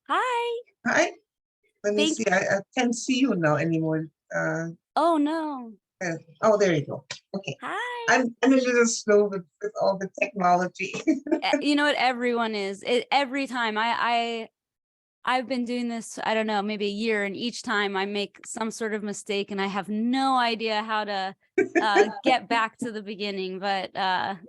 Hi. Hi, let me Thank see. I can't see you now anymore. Oh no. Oh, there you go. Okay. Hi. I'm a little slow with all the technology. You know what everyone is. Every time I've been doing this, I don't know, maybe a year, and each time I make some sort of mistake and I have no idea how to get back to the beginning, but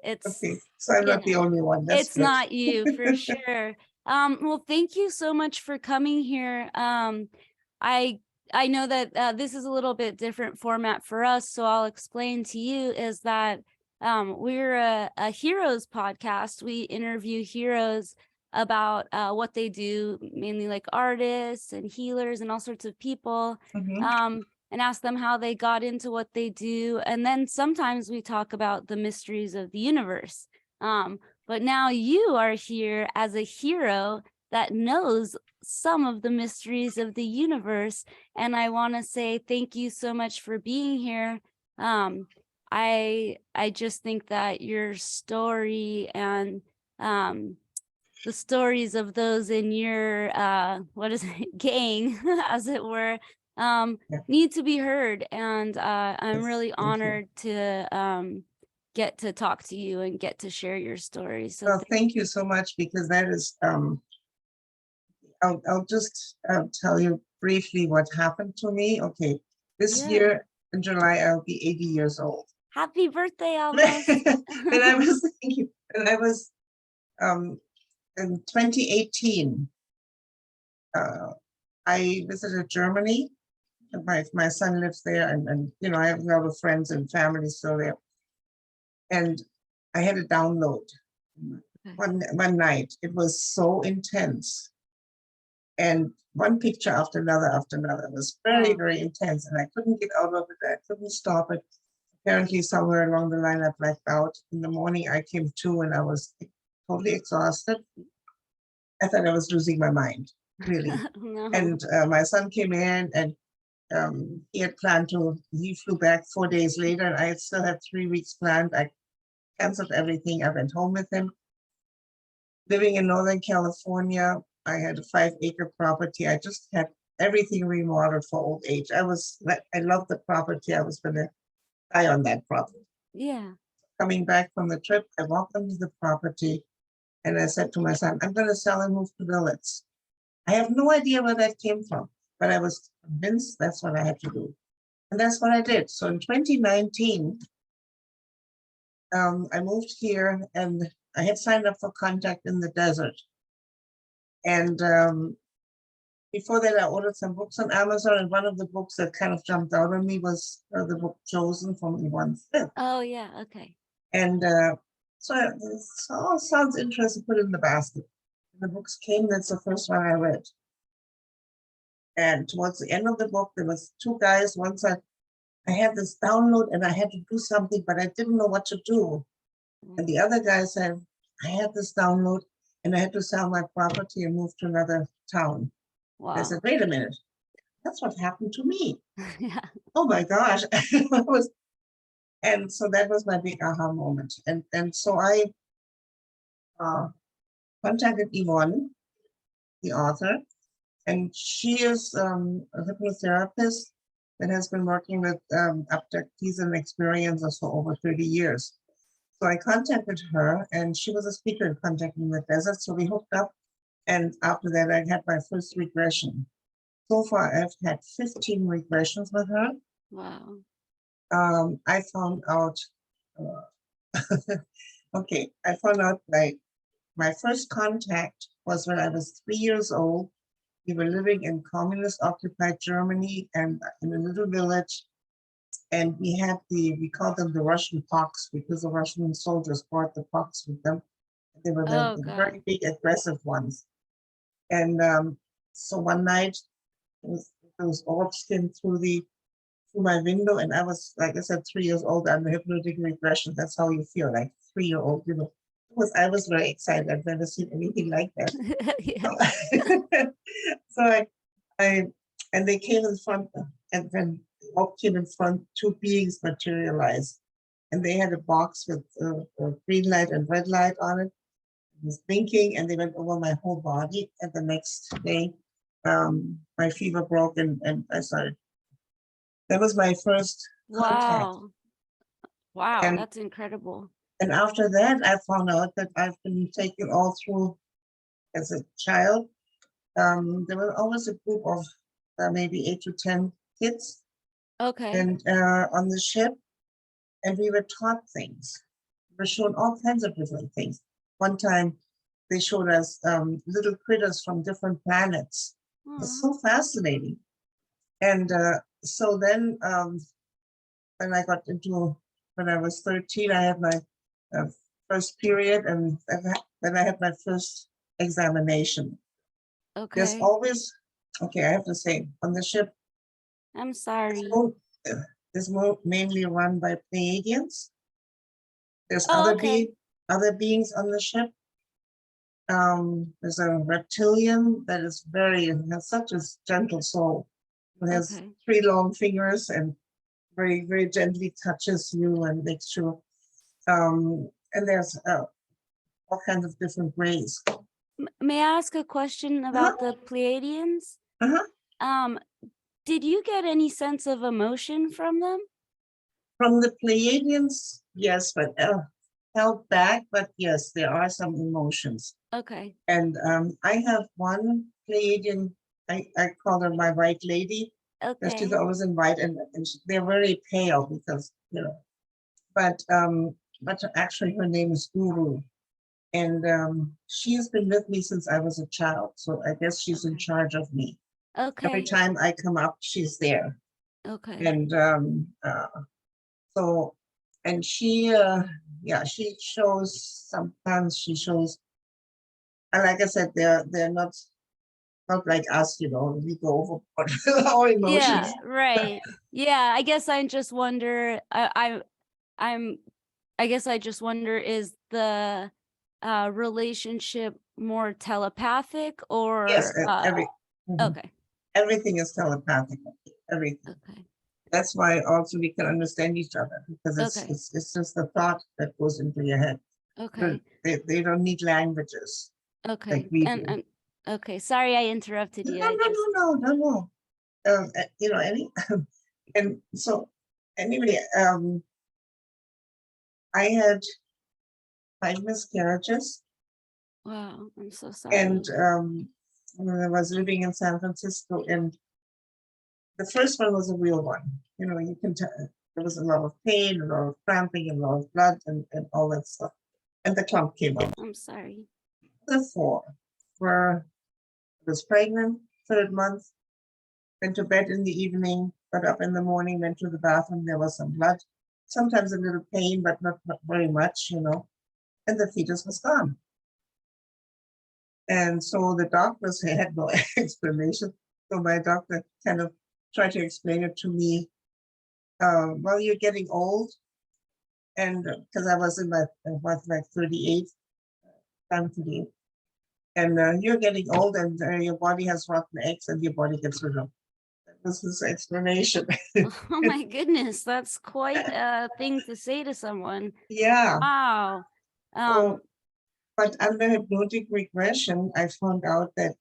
it's Okay, so I'm you not the know, only one. That's it's good. not you for sure. Well, thank you so much for coming here. I I know that this is a little bit different format for us, so I'll explain to you is that we're a heroes podcast. We interview heroes about what they do, mainly like artists and healers and all sorts of people, Mhm. and ask them how they got into what they do. And then sometimes we talk about the mysteries of the universe. But now you are here as a hero that knows some of the mysteries of the universe. And I want to say thank you so much for being here. I just think that your story and the stories of those in your what is it, gang, as it were, Yeah, need to be heard. And I'm yes, really thank you. honored to get to talk to you and get to share your story. So Well, thank you so much because that is, I'll just tell you briefly what happened to me. Okay, this yeah. year in July, I'll be 80 years old. Happy birthday almost. And I was thinking, and I was um, in 2018, I visited Germany. My son lives there, and I have a lot of friends and family still there. And I had a download one night. It was so intense, and one picture after another after another. It was very, Wow. very intense, and I couldn't get out of it. I couldn't stop it. Apparently, somewhere along the line, I blacked out. In the morning, I came to, and I was totally exhausted. I thought I was losing my mind, really. No. And my son came in, and he had planned to, he flew back 4 days later, and I still had 3 weeks planned. I canceled everything. I went home with him. Living in Northern California, I had a 5-acre property. I just had everything remodeled for old age. I loved the property. I was going to die on that property. Yeah. Coming back from the trip, I walked into the property and I said to my son, I'm going to sell and move to Willits. I have no idea where that came from, but I was convinced that's what I had to do. And that's what I did. So in 2019, I moved here and I had signed up for Contact in the Desert. And before that, I ordered some books on Amazon. And one of the books that kind of jumped out on me was the book Chosen from Yvonne. Oh yeah. Okay. And so it all sounds interesting, put it in the basket. And the books came, that's the first one I read. And towards the end of the book, there was 2 guys. One said, I had this download and I had to do something, but I didn't know what to do. And the other guy said, I had this download and I had to sell my property and move to another town. I said, Wow. wait a minute, that's what happened to me. Yeah. Oh my gosh. And so that was my big aha moment. And so I contacted Yvonne, the author, and she is a hypnotherapist that has been working with abductees and experiencers for over 30 years. So I contacted her, and she was a speaker in Contact in the Desert. So we hooked up, and after that, I had my first regression. So far, I've had 15 regressions with her. Wow. I found out, okay, I found out like my first contact was when I was 3 years old. We were living in communist-occupied Germany and in a little village. And we called them the Russian pox because the Russian soldiers brought the pox with them. They were Oh the very God. big, aggressive ones. And so one night, those orbs came through my window, and I was, like I said, 3 years old. I'm a hypnotic regression. That's how you feel, like 3-year-old. I was very excited. I've never seen anything like that. Yeah. So and they came in front, and then all came in front, 2 beings materialized, and they had a box with green light and red light on it. was thinking, and they went over my whole body. And the next day, my fever broke, and I started. That was my first contact. Wow. Wow, And that's incredible. and after that, I found out that I've been taken all through as a child. There was always a group of maybe 8 to 10 kids, Okay. and on the ship, and we were taught things. We were shown all kinds of different things. One time, they showed us little critters from different planets. It was so fascinating. And so then, when I got into, when I was 13, I had my first period, and then I had my first examination. There's Okay. always, okay, I have to say, on the ship, I'm sorry. it's mainly run by Pleiadians. There's Oh, okay. other beings on the ship. There's a reptilian that is has such a gentle soul. Who has Okay. 3 long fingers and very, very gently touches you and makes sure. And there's all kinds of different ways. May I ask a question about the Pleiadians? Did you get any sense of emotion from them? From the Pleiadians, yes, but held back. But yes, there are some emotions. Okay. And I have one Pleiadian. I call her my white lady. Okay. She's always in white, and they're very pale because, you know. But actually, her name is Guru, and she has been with me since I was a child. So I guess she's in charge of me. Okay. Every time I come up, she's there. Okay. And so, and she, yeah, she shows, sometimes she shows, and like I said, they're not like us, you know, we go overboard with our emotions. Yeah, right. Yeah, I guess I just wonder, I guess I just wonder, is the relationship more telepathic or Yes, okay. Everything is telepathic. Everything. Okay. That's why also we can understand each other, because Okay. it's just the thought that goes into your head. Okay. They don't need languages. Okay. Like we do. And okay, sorry I interrupted you. No. You know, and so anyway, I had 5 miscarriages. Wow, I'm so sorry. And when I was living in San Francisco, and the first one was a real one. You know, you can tell there was a lot of pain, a lot of cramping, a lot of blood, and all that stuff. And the clump came out. I'm sorry. The 4 were, I was pregnant, 3rd month, went to bed in the evening, got up in the morning, went to the bathroom, there was some blood, sometimes a little pain, but not very much, you know, and the fetus was gone. And so the doctors had no explanation. So my doctor kind of tried to explain it to me. Well, you're getting old. And because I was in my, like 38, I'm 38. And you're getting old, and your body has rotten eggs, and your body gets rid of. That was his explanation. Oh my goodness, that's quite a thing to say to someone. Yeah. Wow. So, but under hypnotic regression, I found out that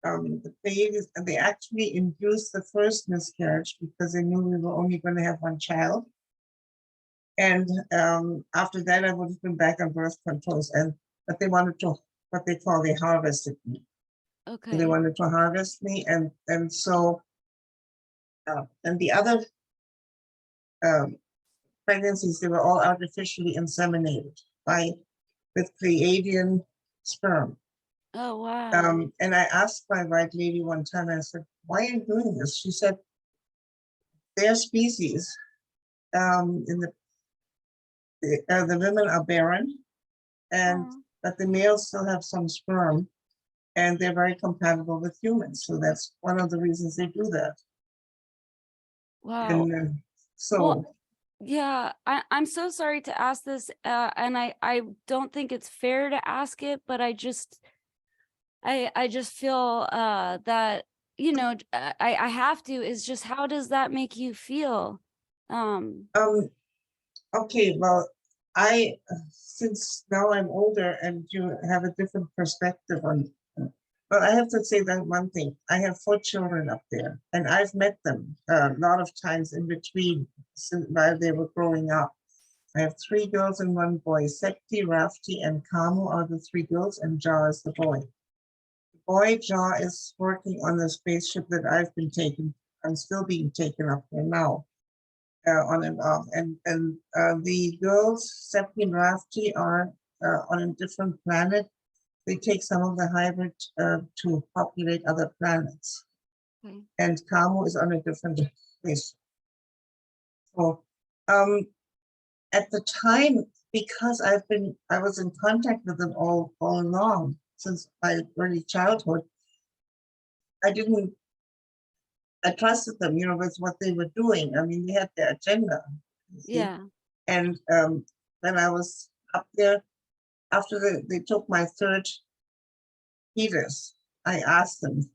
the babies, they actually induced the first miscarriage because they knew we were only going to have one child. And after that, I would have been back on birth controls, but they wanted to, what they call, they harvested me. Okay. So they wanted to harvest me, and so and the other pregnancies, they were all artificially inseminated with Pleiadian sperm. Oh wow. And I asked my white lady one time, I said, why are you doing this? She said, their species, in the women are barren, but the males still have some sperm, and they're very compatible with humans. So that's one of the reasons they do that. Wow. And so. Well, yeah, I'm so sorry to ask this, and I don't think it's fair to ask it, but I just feel that, you know, I have to, is just, how does that make you feel? Okay, well, since now I'm older and you have a different perspective on, but I have to say that one thing. I have 4 children up there, and I've met them a lot of times in between while they were growing up. I have 3 girls and 1 boy. Septi, Rafti, and Kamu are the 3 girls, and Ja is the boy. The boy, Ja, is working on the spaceship that I've been taken. I'm still being taken up there now. On and off, and the girls, Seppi and Rafti, are on a different planet. They take some of the hybrid to populate other planets, and Kamu is on a different place. So, at the time, because I was in contact with them all along since my early childhood, I trusted them, with what they were doing. I mean, they had their agenda. Yeah. And when I was up there, after they took my 3rd fetus, I asked them,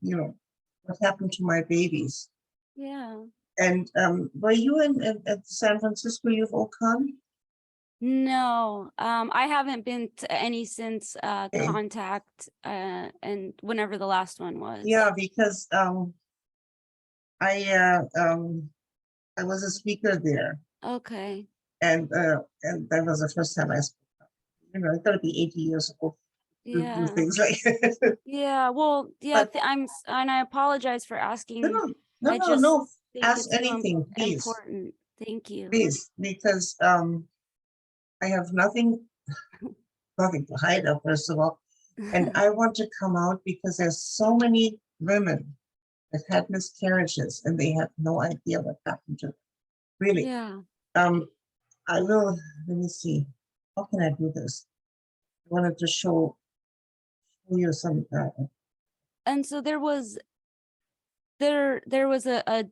what happened to my babies? Yeah. And were you at San Francisco UFO Con? No, I haven't been to any since Okay. Contact and whenever the last one was. Yeah, because I was a speaker there, Okay. and that was the first time I spoke. It's gotta be 80 years old to do Yeah. things like that. Yeah. Well, yeah, But and I apologize for asking. I just no. think Ask it's so anything, please, important. Thank you. please, because I have nothing to hide, first of all, and I want to come out because there's so many women that had miscarriages and they have no idea what happened to them. Really. Yeah. I will. Let me see. How can I do this? I wanted to show you some. And so there was a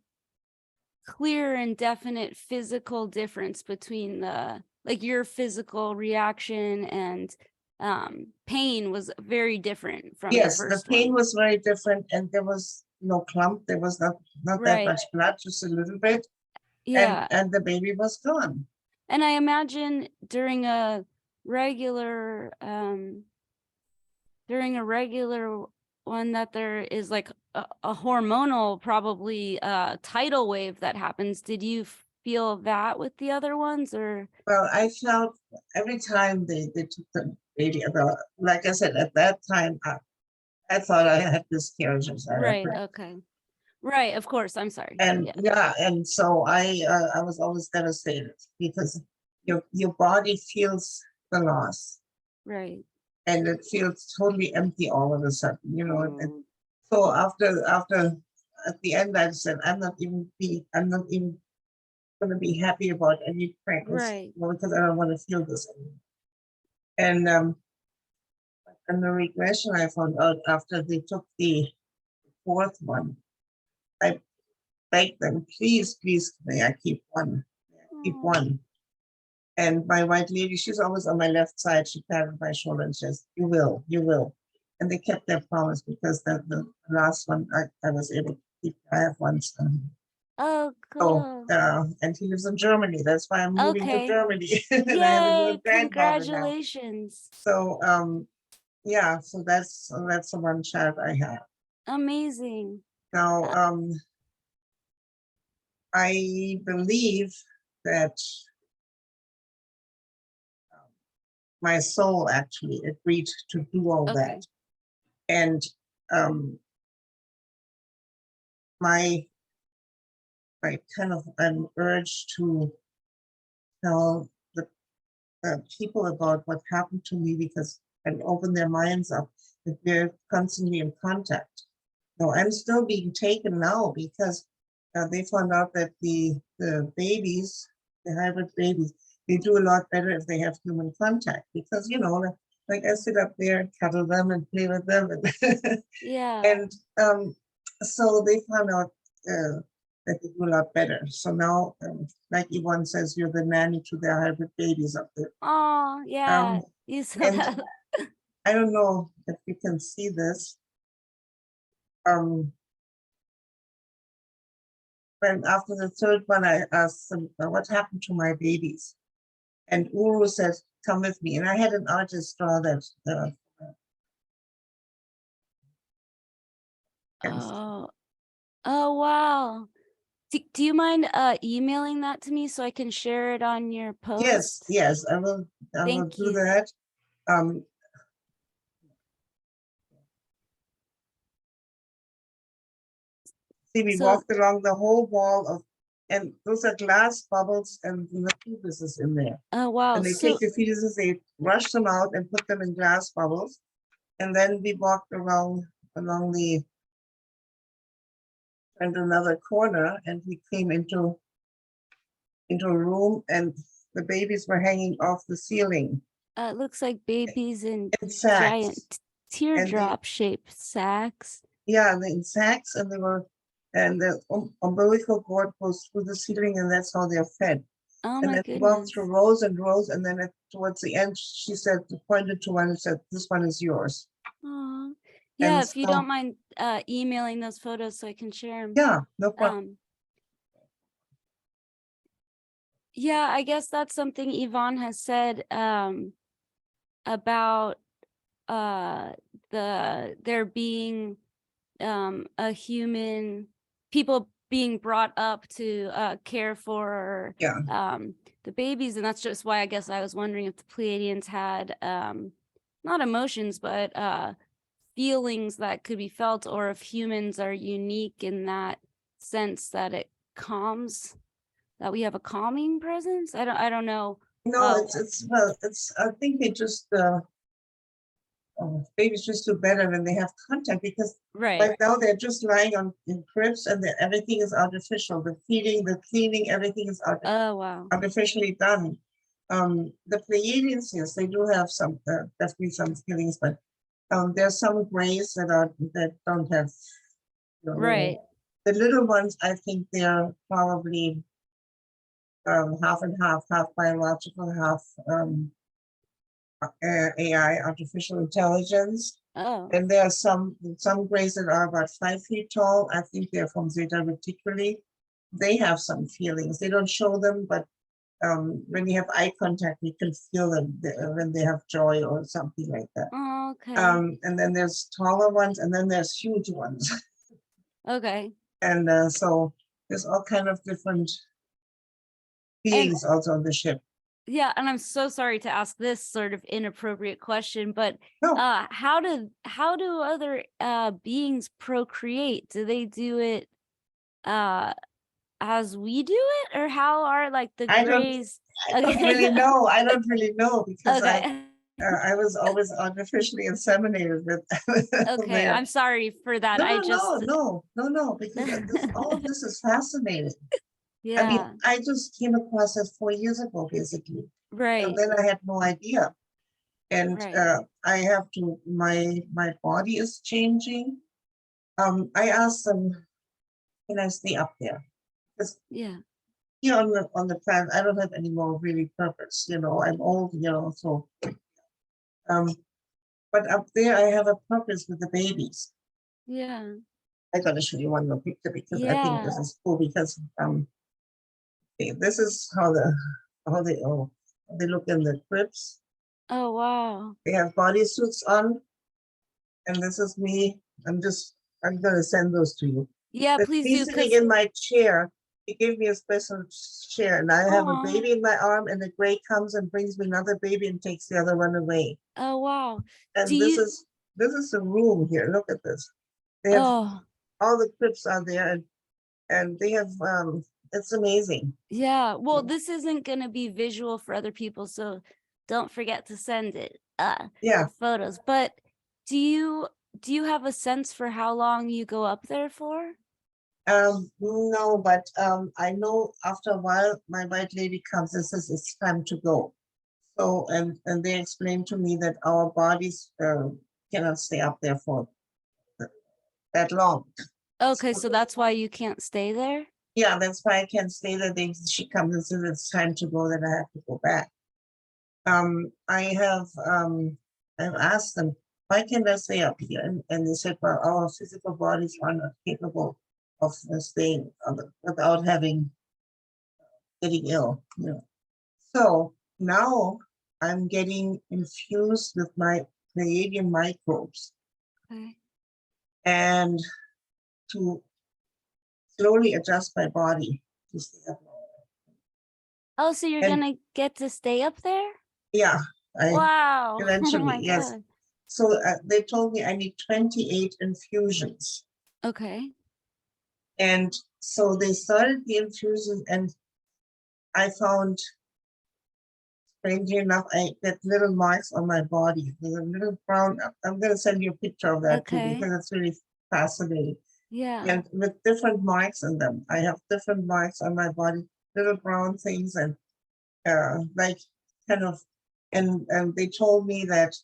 clear and definite physical difference between your physical reaction and pain was very different from the Yes, the first pain one. was very different, and there was no clump. There was not that Right. much blood, just a little bit, Yeah. and the baby was gone. And I imagine during a regular one that there is like a hormonal probably tidal wave that happens. Did you feel that with the other ones, or? Well, I felt every time they took the baby, like I said, at that time, I thought I had miscarriages. Right. Okay. Right. Of course. I'm sorry. And and so I was always devastated because your body feels the loss, Right. and it feels totally empty all of a sudden, and Mm. so after at the end I said I'm not even going to be happy about any pregnancy, Right. because I don't want to feel this anymore. And the regression I found out after they took the 4th one, I begged them, please, may I keep one? Keep one. And my white lady, she's always on my left side. She patted my shoulder and says, you will. And they kept their promise, because the last one I was able to keep. I have one son. Oh, So, cool. and he lives in Germany. That's why I'm moving to Okay. Germany. And I have a Yay! new granddaughter now. Congratulations. So, yeah, so that's the one child I have. Amazing. Now, I believe that my soul actually agreed to do all that. And my kind of an urge to tell the people about what happened to me, because and open their minds up, that we're constantly in contact. No, I'm still being taken now because they found out that the babies, the hybrid babies, they do a lot better if they have human contact, because like I sit up there and cuddle them and play with them, and and so they found out that they do a lot better. So now, like Yvonne says, you're the nanny to their hybrid babies up there. Oh, yeah. You saw And that. I don't know if you can see this. When after the 3rd one, I asked them, what happened to my babies? And Uru says, come with me. And I had an artist draw that. Oh, oh, wow. Do you mind emailing that to me so I can share it on your Yes, post? yes, I will Thank do you. that. See, we So, walked along the whole wall of, and those are glass bubbles and the fetuses in there. oh, wow. And they So, take the fetuses, they rush them out and put them in glass bubbles. And then we walked along the and another corner, and we came into a room, and the babies were hanging off the ceiling it looks like babies in in sacks. giant And teardrop shaped sacks. Yeah, in sacks, and they were, and the umbilical cord goes through the ceiling, and that's how they're fed. Oh And my then we walked goodness. through rows and rows, and then towards the end, she said, pointed to one and said, "This one is yours." Oh, yeah. And If you so- don't mind emailing those photos so I can share them. Yeah, no problem. Yeah, I guess that's something Yvonne has said about there being a human, people being brought up to care for Yeah. the babies, and that's just why I guess I was wondering if the Pleiadians had not emotions but feelings that could be felt, or if humans are unique in that sense that it calms, that we have a calming presence. I don't know. No, well, I think they just babies just do better when they have contact, because Right. now they're just lying in cribs, and everything is artificial. The feeding, the cleaning, everything is Oh, wow. artificially done. The Pleiadians, yes, they do have some definitely some feelings, but there's some grays that don't have. Right. The little ones, I think they're probably half and half biological, half AI, artificial intelligence. Oh. And there are some grays that are about 5 feet tall. I think they're from Zeta Reticuli. They have some feelings. They don't show them, but when you have eye contact, you can feel them when they have joy or something like that. Oh, okay. And then there's taller ones, and then there's huge ones. Okay. And so there's all kind of different beings also on the ship. Yeah, and I'm so sorry to ask this sort of inappropriate question, but No. how do other beings procreate? Do they do it as we do it, or how are like the grays? I don't really know. I don't really know, because Okay. I was always artificially inseminated with. Okay, I'm sorry for that. No, because all of this is fascinating. Yeah. I mean, I just came across this 4 years ago, basically. Right. And then I had no idea. And Right. I have to, my body is changing. I asked them, can I stay up there? Because Yeah. here on the planet, I don't have any more really purpose. I'm old, so. But up there, I have a purpose with the babies. Yeah. I gotta show you one more picture, because I think this is cool, because okay, this is how they look in the cribs. Oh, wow. They have bodysuits on, and this is me. I'm gonna send those to you. Yeah, please He's do, sitting 'cause in my chair. He gave me a special chair, and I have a baby in my arm, and the gray comes and brings me another baby and takes the other one away. oh, wow. And Do this you is the room here. Look at this. They have all the cribs are there, and they have it's amazing. yeah, well, this isn't going to be visual for other people, so don't forget to send it Yeah. photos. But do you have a sense for how long you go up there for? No, but I know after a while my white lady comes and says it's time to go. So and they explained to me that our bodies cannot stay up there for that long. Okay, so that's why you can't stay there? Yeah, that's why I can't stay there. She comes and says it's time to go, then I have to go back. I've asked them, why can't I stay up here? And they said, well, our physical bodies are not capable of staying without getting ill. So now I'm getting infused with my Pleiadian microbes Okay. and to slowly adjust my body to stay up longer. Oh, so you're And gonna get to stay up there? yeah, I Wow. Oh eventually, my yes. God. So they told me I need 28 infusions. Okay. And so they started the infusions, and I found, strangely enough, I get little marks on my body. There's a little brown, I'm going to send you a picture of that too, Okay. because it's really fascinating. Yeah. And with different marks in them. I have different marks on my body, little brown things, and like kind of, and they told me that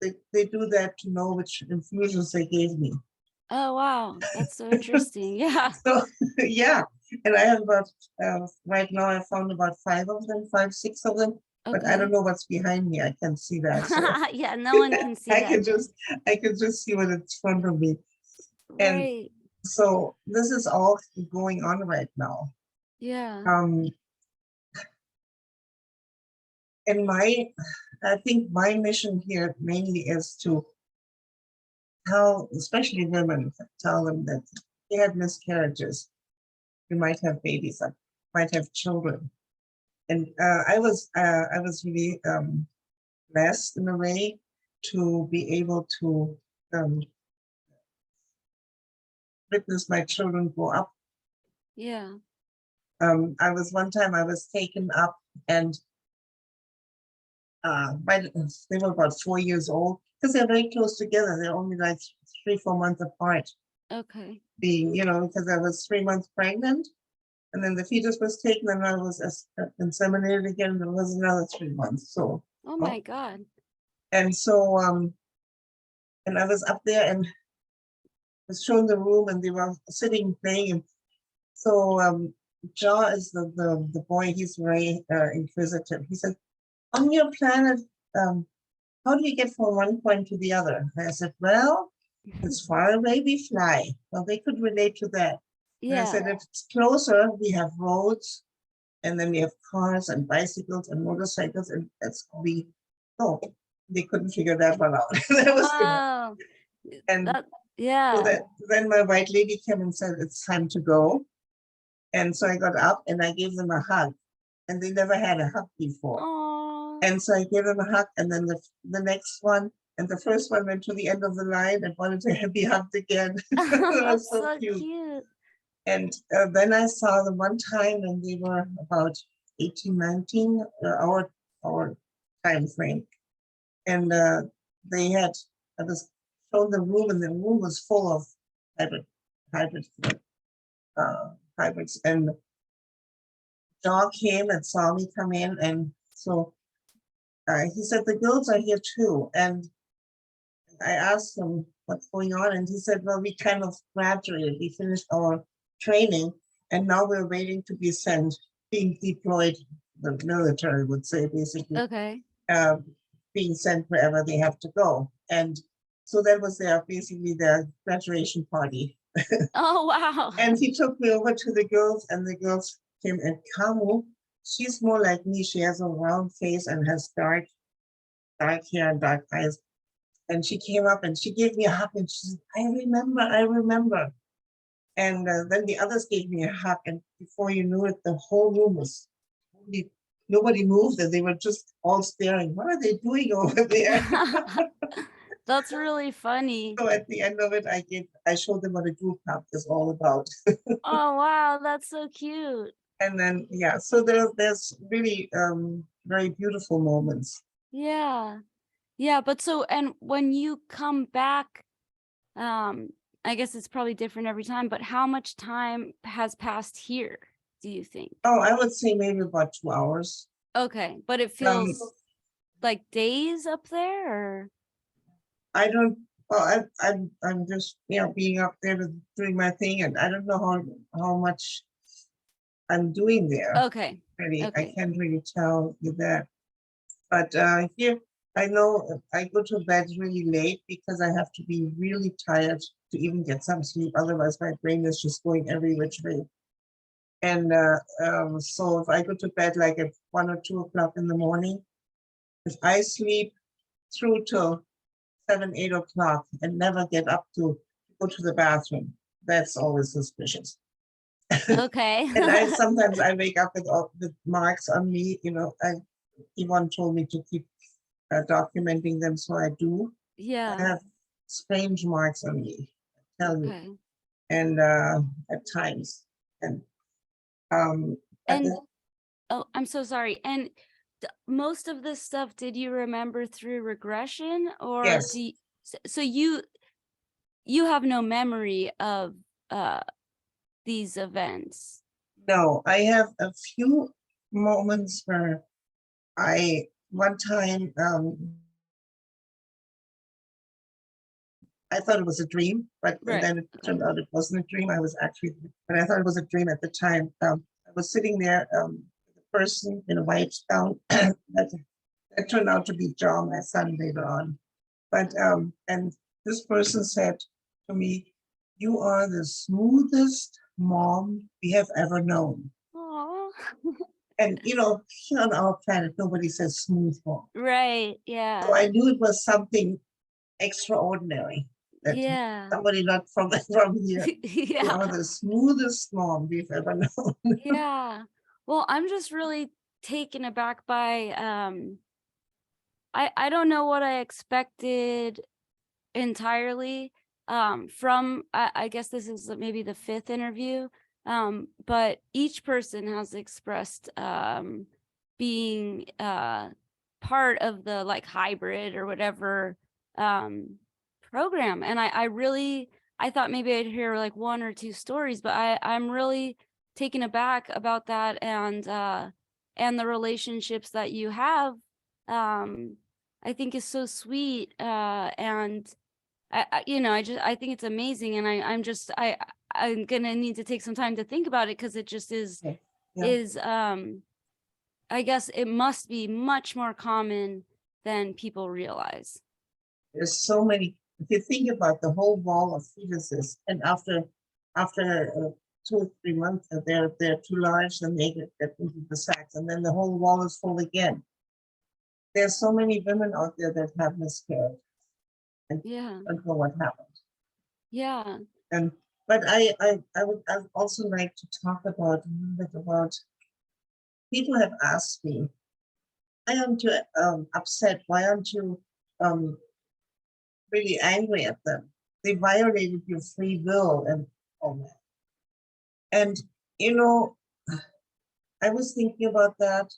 they do that to know which infusions they gave me. Oh, wow. That's so interesting. Yeah. So yeah, and I have about right now I found about 6 of them, but I don't Okay. know what's behind me. I can't see that, so Yeah, no one can see I that. can just see what it's in front of me. And Right. so this is all going on right now. Yeah. And I think my mission here mainly is to tell, especially women, tell them that they had miscarriages. You might have babies, might have children. And I was really blessed in a way to be able to um, witness my children grow up. Yeah. I was one time I was taken up, and they were about 4 years old, because they're very close together. They're only like 3-4 months apart. Okay. Being, because I was 3 months pregnant, and then the fetus was taken, and I was inseminated again. And it was another 3 months. So, Oh my God. and so, and I was up there and was shown the room, and they were sitting playing. And so, Jaw is the boy. He's very inquisitive. He said, "On your planet, how do you get from one point to the other?" And I said, "Well, it's far away, we fly." Well, they could relate to that. And I said, Yeah. if it's closer, we have roads, and then we have cars and bicycles and motorcycles, and that's we. Oh, they couldn't figure that one out. That was good. Oh, And that, so yeah. that then my white lady came and said, "It's time to go." And so I got up and I gave them a hug, and they never had a hug before. Oh, And so I gave them a hug, and then the next one, and the first one went to the end of the line and wanted to be hugged again. It was that's so so cute. cute. And then I saw them one time, and they were about 18, 19, our time frame. And they had, I was shown the room, and the room was full of hybrid, hybrid, hybrids. And John came and saw me come in, and so he said, "The girls are here too." And I asked him what's going on, and he said, "Well, we kind of graduated. We finished our training, and now we're waiting to be sent, being deployed." The military would say, basically, Okay. being sent wherever they have to go. And so that was basically their graduation party. Oh, wow. And he took me over to the girls, and the girls came. And Kamu, she's more like me. She has a round face and has dark hair and dark eyes. And she came up and she gave me a hug, and she said, I remember. And then the others gave me a hug, and before you knew it, the whole room was nobody moved, and they were just all staring. What are they doing over there? That's really funny. So at the end of it, I showed them what a group hug is all about. Oh, wow. That's so cute. And then so there's really very beautiful moments. Yeah. Yeah. But so, and when you come back, I guess it's probably different every time, but how much time has passed here, do you think? Oh, I would say maybe about 2 hours. Okay. But it Um, feels like days up there, or? I don't. Well, I'm just being up there doing my thing, and I don't know how much I'm doing there. Okay. Really, I Okay. can't really tell you that. But here, I know I go to bed really late because I have to be really tired to even get some sleep. Otherwise, my brain is just going every which way. And so if I go to bed like at 1 or 2 o'clock in the morning, if I sleep through till 7, 8 o'clock and never get up to go to the bathroom, that's always suspicious. Okay. And I sometimes I wake up with all the marks on me, Yvonne told me to keep documenting them, so I do. I Yeah. have strange marks on me, I tell you, Okay. and at times. And at And the, oh, I'm so sorry. And most of this stuff, did you remember through regression, or yes, so you have no memory of these events? no, I have a few moments where one time I thought it was a dream, but Right. then it Okay. turned out it wasn't a dream. I was actually, but I thought it was a dream at the time. I was sitting there, a person in a white gown that turned out to be John, my son, later on. But and this person said to me, "You are the smoothest mom we have ever known." Aw. And here on our planet, nobody says smooth mom. Right. So Yeah. I knew it was something extraordinary that Yeah. somebody not from here. You are Yeah. the smoothest mom we've ever known. Yeah. Well, I'm just really taken aback by I don't know what I expected entirely from I guess this is maybe the fifth interview, but each person has expressed being part of the like hybrid or whatever program, and I really I thought maybe I'd hear like one or two stories, but I'm really taken aback about that, and the relationships that you have I think is so sweet, and I think it's amazing, and I'm gonna need to take some time to think about it, because it just Okay. Yeah. is I guess it must be much more common than people realize. There's so many. If you think about the whole wall of fetuses, and after 2 or 3 months, they're too large, and they get into the sacs, and then the whole wall is full again. There's so many women out there that have miscarried and Yeah, don't know what happened. yeah, And but I'd also like to talk about a little bit about. People have asked me, why aren't you upset? Why aren't you really angry at them? They violated your free will and all that. And you know, I was thinking about that,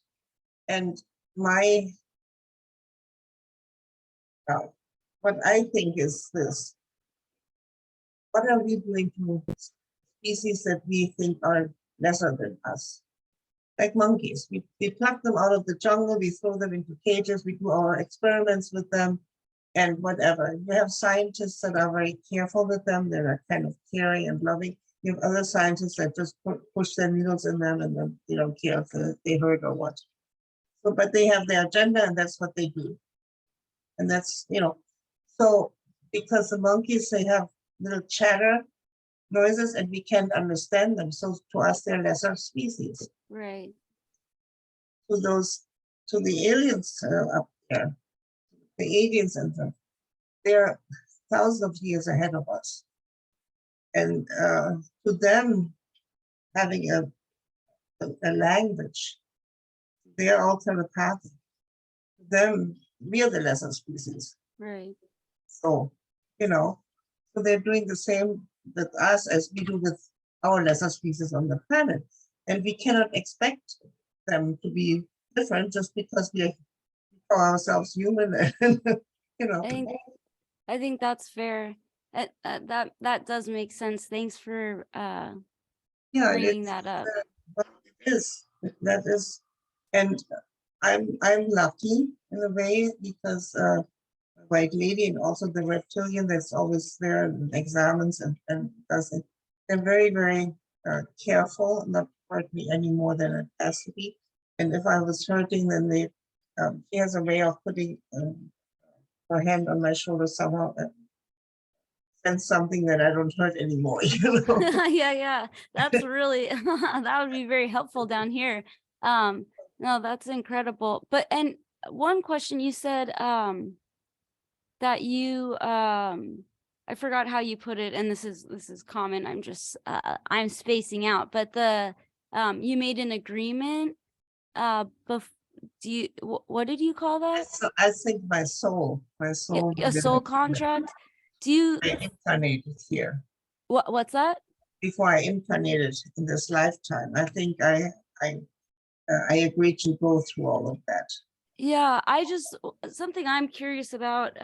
and my what I think is this: what are we doing to species that we think are lesser than us? Like monkeys, we pluck them out of the jungle, we throw them into cages, we do our experiments with them, and whatever. You have scientists that are very careful with them, they're kind of caring and loving. You have other scientists that just push their needles in them, and then they don't care if they hurt or what. So, but they have their agenda, and that's what they do. And that's, so because the monkeys, they have little chatter noises and we can't understand them. So to us, they're lesser species. right. To the aliens up there, the aliens and them, they're thousands of years ahead of us. And to them, having a language, they're all telepathic. To them, we are the lesser species. Right. So, so they're doing the same with us as we do with our lesser species on the planet. And we cannot expect them to be different just because we call ourselves human. And, I think that's fair. That does make sense. Thanks for yeah, bringing that up. but it is. That is, and I'm lucky in a way because white lady and also the reptilian that's always there and examines and does it. They're very, very careful not to hurt me any more than it has to be. And if I was hurting, then she has a way of putting her hand on my shoulder somehow, and something that I don't hurt anymore, you know? Yeah, that's really that would be very helpful down here. No, that's incredible. But and one question you said that you I forgot how you put it, and this is common. I'm just I'm spacing out, but the you made an agreement do you what did you call that? So I think my soul A did soul it contract? Do you I incarnated here. what's that? Before I incarnated in this lifetime, I think I agreed to go through all of that. Yeah, I just something I'm curious about.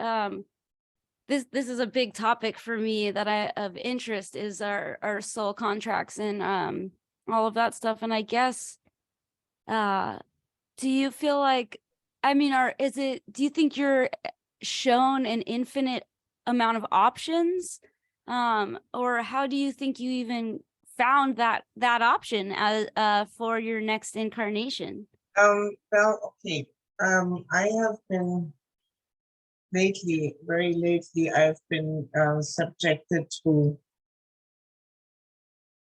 This is a big topic for me that I of interest is our soul contracts and all of that stuff. And I guess do you feel like I mean, do you think you're shown an infinite amount of options? Or how do you think you even found that option as for your next incarnation? Well, okay. I have been lately, very lately, I've been subjected to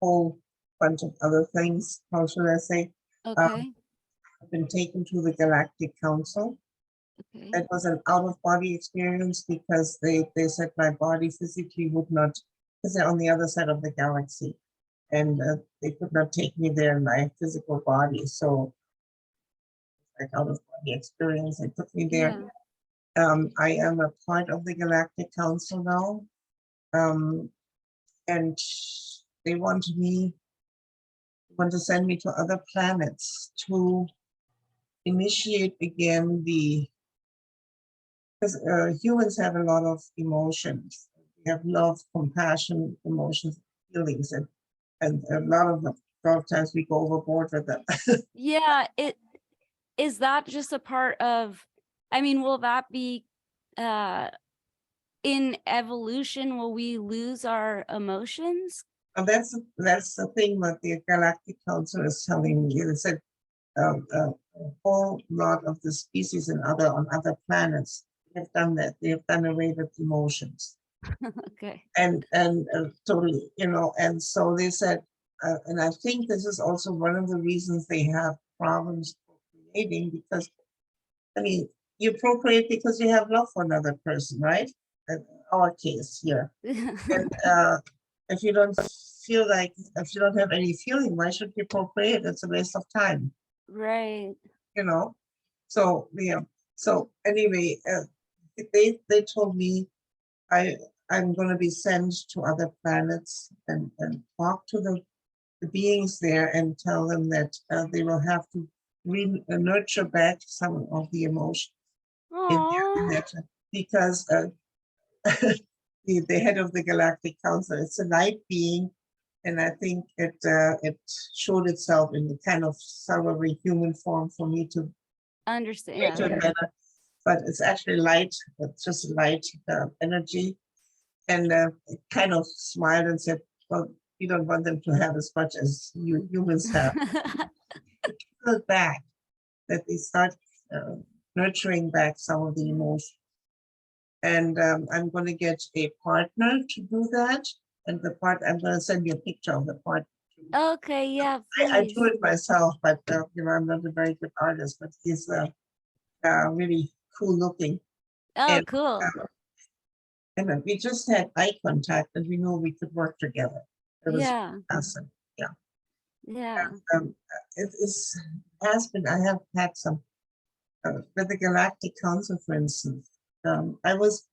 a whole bunch of other things. How should I say? Okay. I've been taken to the Galactic Council. Okay. It was an out-of-body experience because they said my body physically would not, because they're on the other side of the galaxy, and they could not take me there in my physical body. So, like out-of-body experience, they took me there. Yeah. I am a part of the Galactic Council now, and they want to send me to other planets to initiate again because humans have a lot of emotions. We have love, compassion, emotions, feelings, and a lot of times we go overboard with them. Yeah, is that just a part of I mean, will that be uh in evolution, will we lose our emotions? And that's the thing that the Galactic Council is telling me. They said a whole lot of the species on other planets have done that. They have done away with emotions. Okay. And totally, you know, and so they said, and I think this is also one of the reasons they have problems procreating, because I mean, you procreate because you have love for another person, right? In our case here. And if you don't feel like, if you don't have any feeling, why should you procreate? It's a waste of time, Right. you know? So, yeah. So anyway, they told me I'm going to be sent to other planets and talk to the beings there and tell them that they will have to nurture back some of the emotion in their Aww. connection, because the head of the Galactic Council, it's a light being, and I think it showed itself in the kind of salary human form for me to Understand. get to it Yeah. better. But it's actually light, it's just light energy. And it kind of smiled and said, well, you don't want them to have as much as you humans have. Look back, that they start nurturing back some of the emotion. And I'm going to get a partner to do that. And the part, I'm going to send you a picture of the part. Okay, yeah, I please. do it myself, but you know, I'm not a very good artist, but he's really cool looking. Oh, And, cool. and we just had eye contact, and we knew we could work together. It was Yeah. awesome. Yeah. Yeah. It has been, I have had some, with the Galactic Council, for instance, I was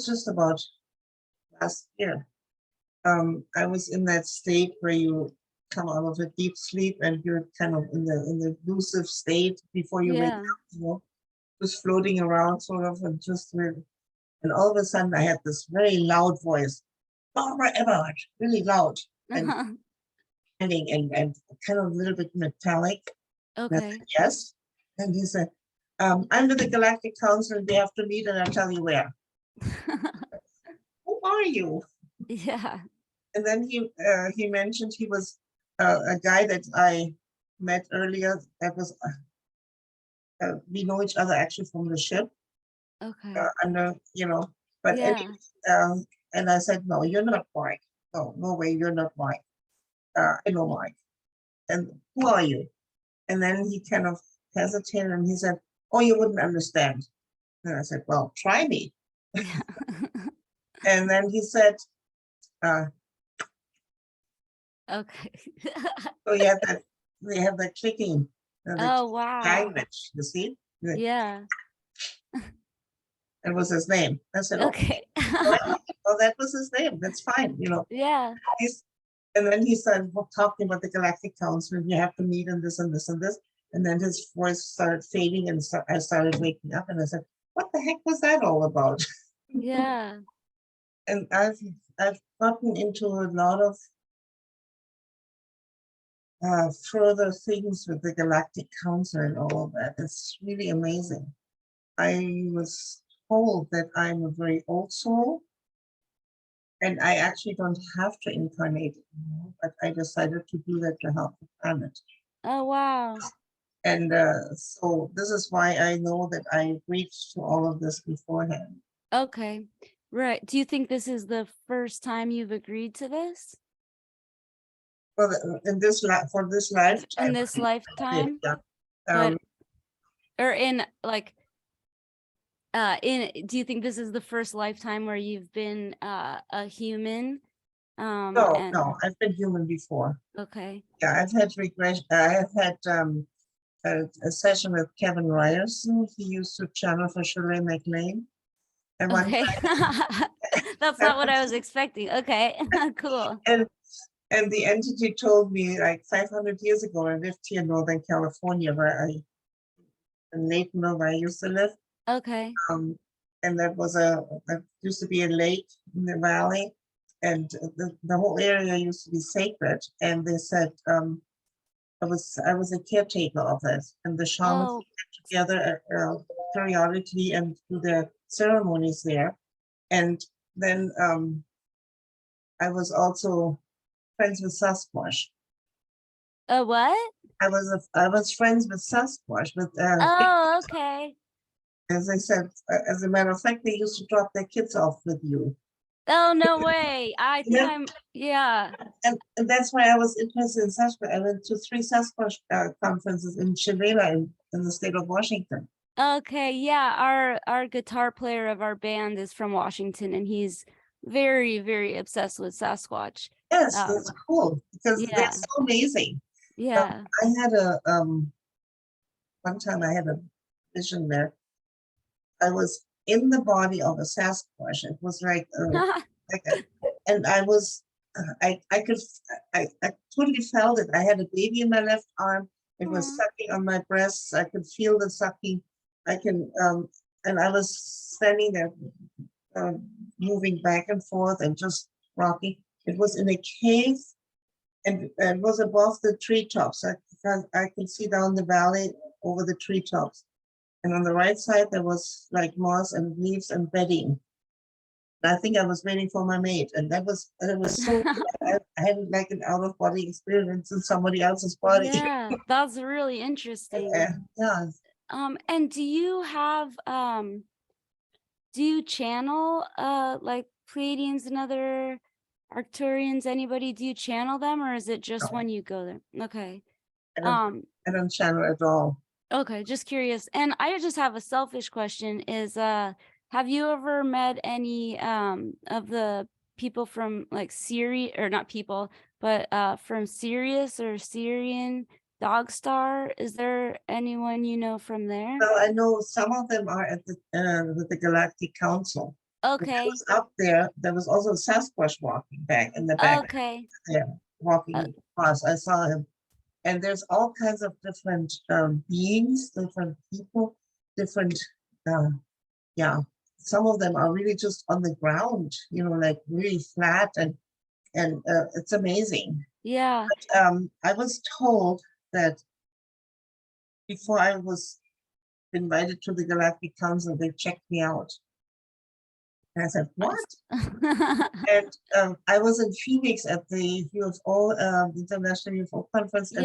just about last year. I was in that state where you come out of a deep sleep and you're kind of in the lucid state before you wake Yeah. up, you know, just floating around sort of, and just really, and all of a sudden I had this very loud voice, Barbara Eberhart, really loud, and and kind of a little bit metallic. And I Okay. said, yes. And he said, I'm with the Galactic Council, and they have to meet, and I'll tell you where. Who are you? Yeah. And then he mentioned he was a guy that I met earlier. That was we know each other actually from the ship. Okay. I know, you know, but Yeah. And I said, no, you're not Mike. No, no way, you're not Mike. I know Mike. And who are you? And then he kind of hesitated and he said, oh, you wouldn't understand. And I said, well, try me. Yeah. And then he said, uh, Okay. so you have that, they have that clicking, the Oh, wow. language, you see? Yeah. It was his name. I said, oh, Okay. well, that was his name. That's fine, you know. Yeah. And then he started talking about the Galactic Council, and you have to meet and this and this and this. And then his voice started fading, and so I started waking up, and I said, what the heck was that all about? Yeah. And I've gotten into a lot of further things with the Galactic Council and all of that. It's really amazing. I was told that I'm a very old soul, and I actually don't have to incarnate anymore, but I decided to do that to help the planet. Oh, wow. And so this is why I know that I agreed to all of this beforehand. Okay. Right. Do you think this is the first time you've agreed to this? Well, in this for this lifetime. In this lifetime? Yeah. But or in like do you think this is the first lifetime where you've been a human? No, And no, I've been human before. okay. Yeah, I've had regression. I have had a session with Kevin Ryerson. He used to channel for Shirley MacLaine. And one Okay. time, That's not what I was expecting. Okay. Cool. and the entity told me like 500 years ago, I lived here in Northern California, in Layton, where I used to live. Okay. And that used to be a lake in the valley, and the whole area used to be sacred. And they said I was a caretaker of it, and the shamans Oh, get together periodically and do their ceremonies there. And then I was also friends with Sasquatch. a what? I was friends with Sasquatch, but Oh, okay. as I said, as a matter of fact, they used to drop their kids off with you. Oh, no way. I think Yeah. yeah. And that's why I was interested in Sasquatch. I went to 3 Sasquatch conferences in Chivela in the state of Washington. Okay, yeah, our guitar player of our band is from Washington, and he's very, very obsessed with Sasquatch. Yes, that's cool because yeah. they're so amazing. Yeah. I had one time I had a vision there. I was in the body of a Sasquatch. It was like and I was I totally felt it. I had a baby in my left arm. It was sucking on my breasts. I could feel the sucking. And I was standing there, moving back and forth and just rocking. It was in a cave, and it was above the treetops. I could see down the valley over the treetops. And on the right side, there was like moss and leaves and bedding. And I think I was waiting for my mate. And it was so, I had like an out of body experience in somebody else's body. Yeah, that's really interesting. Yeah. And do you have do you channel like Pleiadians and other Arcturians? Anybody, do you channel them, or is it just No. when you go there? Okay. I don't channel at all. Okay, just curious. And I just have a selfish question is have you ever met any of the people from like Syria, or not people, but from Sirius or Syrian Dog Star? Is there anyone you know from there? Well, I know some of them are at the with the Galactic Council. Okay. I was up there. There was also Sasquatch walking back in the back. Okay. There, walking across. I saw him. And there's all kinds of different beings, different people, different, yeah. Some of them are really just on the ground, you know, like really flat, and it's amazing. Yeah. But, I was told that before I was invited to the Galactic Council, they checked me out. And I said, what? And I was in Phoenix at the UFO, International UFO Conference in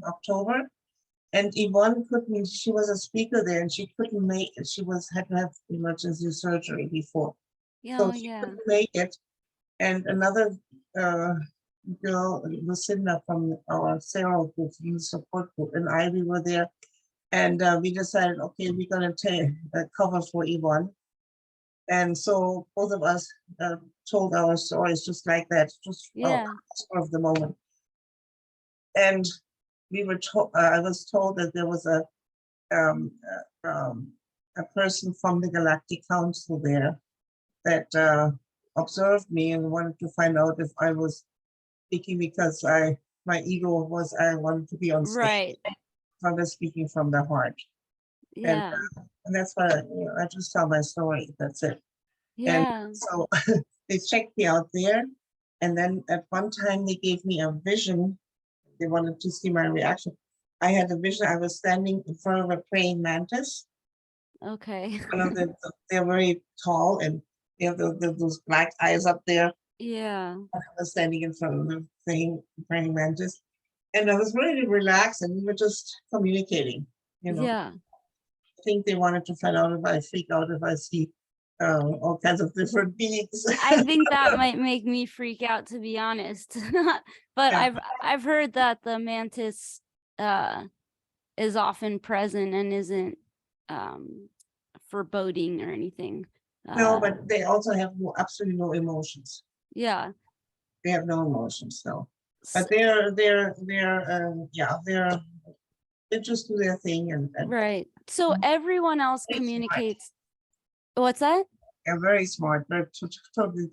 October. And Yvonne couldn't, she was a speaker there, and she couldn't make, had to have emergency surgery before. Yeah, So oh, she yeah. couldn't make it. And another girl, Lucinda from our Cero group, youth support group, and I, we were there. And we decided, okay, we're gonna take a cover for Yvonne. And so both of us told our stories just like that, just Yeah. of the moment. And we were told, I was told that there was um, a person from the Galactic Council there that observed me and wanted to find out if I was speaking because my ego was I wanted to be on stage. Right. I was speaking from the heart, and Yeah. and that's why I just tell my story. That's it. Yeah. And so they checked me out there, and then at one time they gave me a vision. They wanted to see my reaction. I had a vision. I was standing in front of a praying mantis. Okay. One of they're very tall and they have those black eyes up there. Yeah. I was standing in front of the praying mantis, and I was really relaxed, and we were just communicating. Yeah. I think they wanted to find out if I freak out if I see all kinds of different beings. I think that might make me freak out, to be honest. But Yeah. I've heard that the mantis is often present and isn't foreboding or anything. No, but they also have absolutely no emotions. Yeah. They have no emotions, no. S- But they just do their thing and Right. So everyone else Very smart. communicates. What's that? they're very smart. They're totally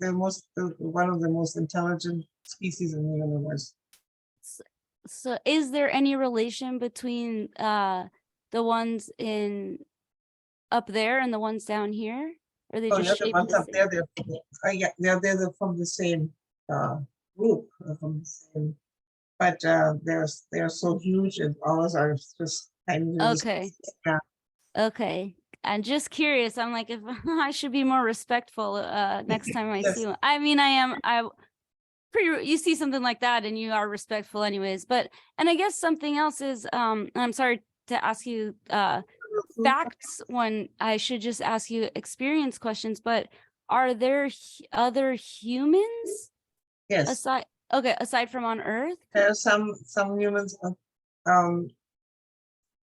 one of the most intelligent species in the universe. So is there any relation between the ones in up there and the ones down here? Or are they Oh, just yeah, the shaped ones the up same? there, they're from the same group, from the same, but they're so huge and ours are just tiny little Okay. species. Yeah. Okay. I'm just curious. I'm like, if I should be more respectful next time I Yes. see one. I mean, you see something like that and you are respectful anyways. But and I guess something else is I'm sorry to ask you facts when I should just ask you experience questions, but are there other humans Yes, aside from on Earth? there are some humans um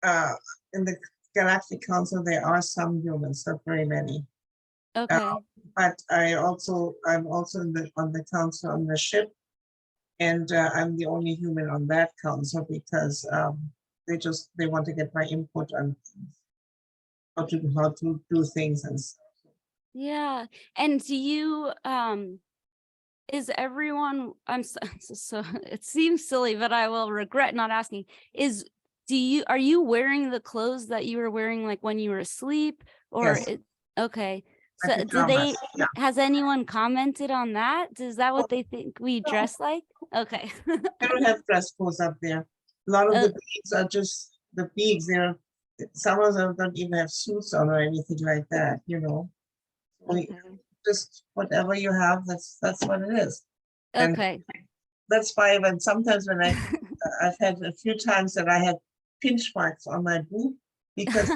in the Galactic Council. There are some humans, not very many. Okay. But I'm also on the council on the ship, and I'm the only human on that council because they want to get my input on how to do things and stuff. Yeah. And do you is everyone so it seems silly, but I will regret not asking. Are you wearing the clothes that you were wearing like when you were asleep or Yes. Okay. My So pajamas, yeah. has anyone commented on that? Is that what they think we No. dress like? Okay. I don't have dress codes up there. A lot of Uh, the beings are just the beings. Some of them don't even have suits on or anything like that, So Okay. just whatever you have, that's what it is. And Okay. that's why sometimes when I've had a few times that I had pinch marks on my boob because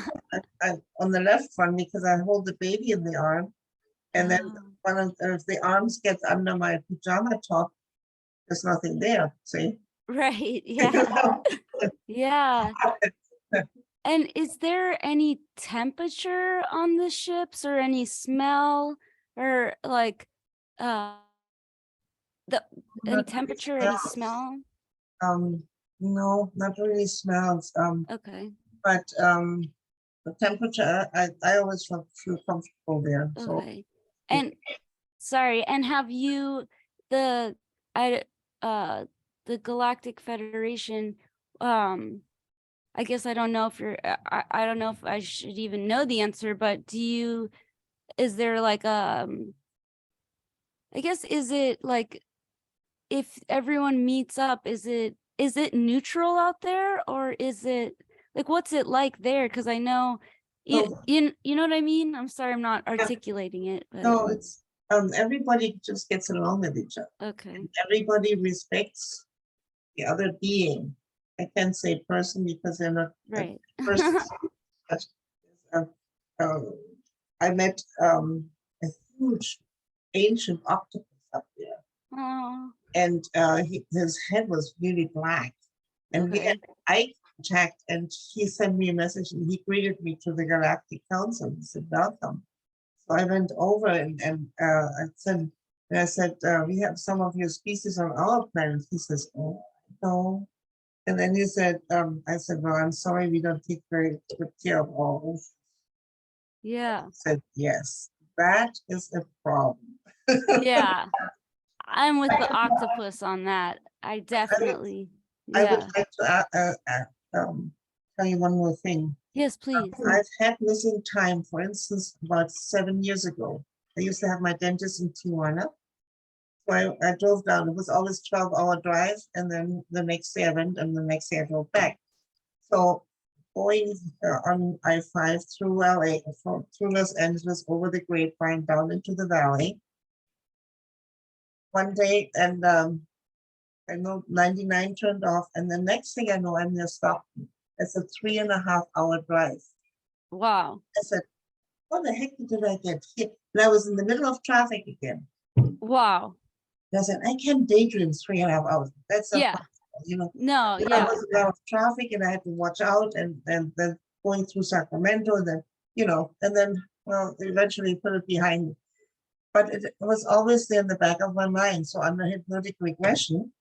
I on the left one because I hold the baby in the arm, and then one of the arms gets under my pajama top. There's nothing there. See? Right. Yeah. Yeah. And is there any temperature on the ships or any smell or like any Not really temperature, any smells. smell? No, not really smells. Okay. But the temperature, I always feel comfortable there. So Okay. And sorry, and have you the I the Galactic Federation I guess I don't know if you're I don't know if I should even know the answer, but is there like I guess is it like if everyone meets up, is it neutral out there or is it like what's it like there? Because I know no, you know what I mean? I'm sorry, I'm not yeah, articulating it, but no, it's everybody just gets along with each other. okay. Everybody respects the other being. I can't say person because they're not Right. person. But, uh, I met a huge ancient octopus up there. Oh, And his head was really black. And we had okay. eye contact, and he sent me a message and he greeted me to the Galactic Council. He said, welcome. So I went over and I said, we have some of your species on our planet. He says, oh, no. And then he said, I said, well, I'm sorry, we don't take very good care of all. Yeah. He said, yes, that is a problem. Yeah. I'm with the octopus on that. I definitely, I would yeah. like to tell you one more thing. Yes, please. I've had missing time, for instance, about 7 years ago. I used to have my dentist in Tijuana. So I drove down. It was always 12-hour drive. And then the next day I went and the next day I drove back. So going on I-5 through LA, through Los Angeles, over the Grapevine, down into the valley. One day, and I know 99 turned off. And the next thing I know, I'm near Stockton. It's a 3.5-hour drive. Wow. I said, what the heck did I get here? And I was in the middle of traffic again. Wow. And I said, I can't daydream 3.5 hours. That's not Yeah. possible, you know. No, I yeah. was a lot of traffic and I had to watch out, and then going through Sacramento, and then, you know, and then, well, eventually put it behind me. But it was always there in the back of my mind. So under hypnotic regression,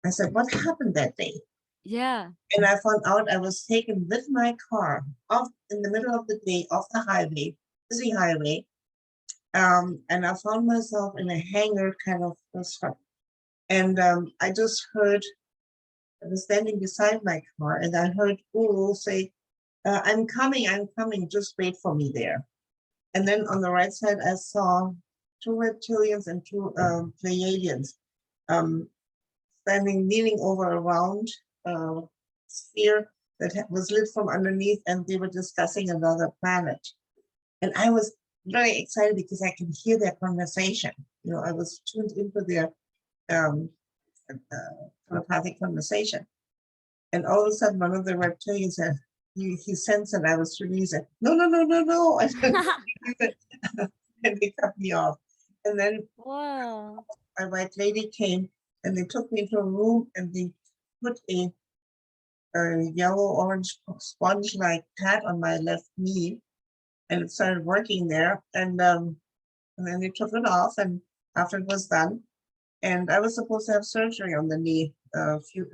I said, what happened that day? Yeah. And I found out I was taken with my car off in the middle of the day off the highway, busy highway. And I found myself in a hangar kind of restaurant. And I just heard, I was standing beside my car and I heard Guru say, I'm coming, just wait for me there. And then on the right side, I saw 2 reptilians and 2 Pleiadians standing, leaning over a round sphere that was lit from underneath, and they were discussing another planet. And I was very excited because I could hear their conversation. You know, I was tuned into their telepathic conversation. And all of a sudden, one of the reptilians said, he sensed that I was shooting. He said, no, no, no, no, no. I said, and they cut me off. And then Whoa. a white lady came and they took me to a room and they put a yellow-orange sponge-like pad on my left knee, and it started working there. And then they took it off, and after it was done, and I was supposed to have surgery on the knee a few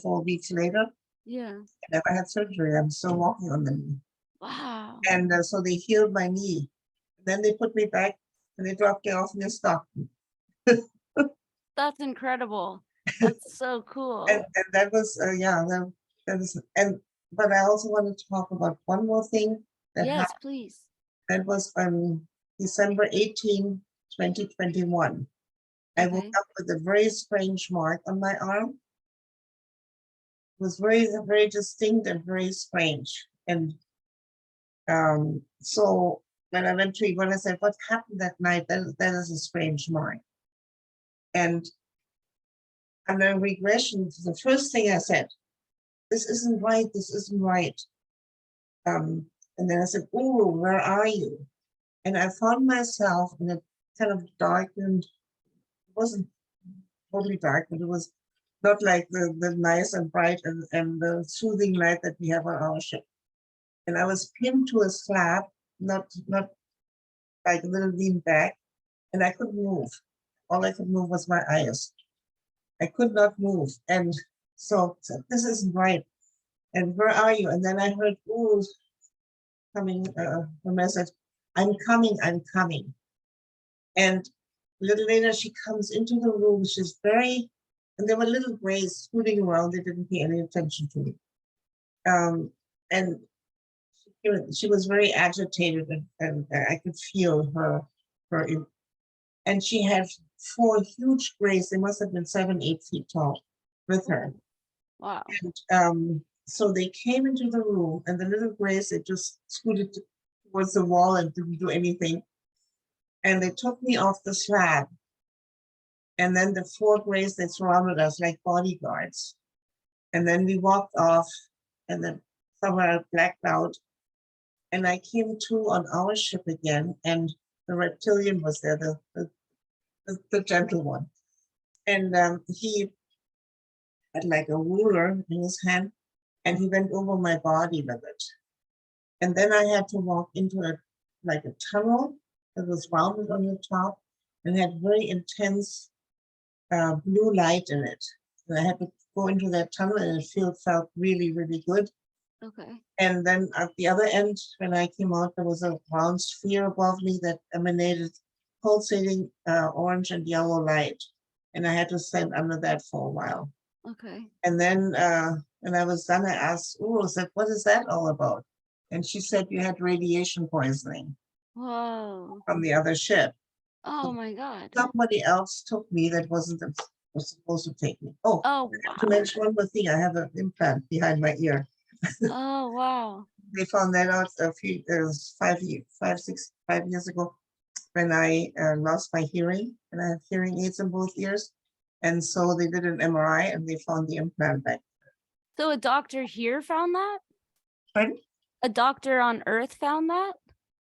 4 weeks later. Yeah. I never had surgery. I'm still walking on the knee. Wow. And so they healed my knee. Then they put me back and they dropped me off near Stockton. That's incredible. That's so cool. And that was, yeah, that was, but I also want to talk about one more thing that Yes, happened. please. That was on December 18, 2021. I woke Okay. up with a very strange mark on my arm. It was very, very distinct and very strange. And so when I went to Yvonne, I said, what happened that night? That is a strange mark. And under regression, the first thing I said, this isn't right, this isn't right. And then I said, oh, where are you? And I found myself in a kind of darkened, it wasn't totally dark, but it was not like the nice and bright and the soothing light that we have on our ship. And I was pinned to a slab, not like a little lean back, and I couldn't move. All I could move was my eyes. I could not move. And so this isn't right. And where are you? And then I heard, ooh, coming, a message, I'm coming, I'm coming. And a little later, she comes into the room. She's very, and there were little grays scooting around. They didn't pay any attention to me. And she was very agitated, and I could feel her. And she had 4 huge grays. They must have been 7, 8 feet tall with her. Wow. And so they came into the room, and the little grays, they just scooted towards the wall and didn't do anything. And they took me off the slab. And then the 4 grays, they surrounded us like bodyguards. And then we walked off, and then somewhere I blacked out. And I came to on our ship again, and the reptilian was there, the gentle one. And he had like a ruler in his hand, and he went over my body with it. And then I had to walk into like a tunnel that was rounded on the top and had very intense blue light in it. And I had to go into that tunnel, and it felt really, really good. Okay. And then at the other end, when I came out, there was a round sphere above me that emanated pulsating orange and yellow light. And I had to stand under that for a while. Okay. And then when I was done, I asked Uru, said, what is that all about? And she said, you had radiation poisoning Whoa. from the other ship. Oh my God. Somebody else took me that was supposed to take me. Oh, Oh, I have to wow. mention one more thing. I have an implant behind my ear. Oh, wow. They found that out a few, 5 years ago when I lost my hearing, and I have hearing aids in both ears. And so they did an MRI and they found the implant back. So a doctor here found that? Pardon? A doctor on Earth found that?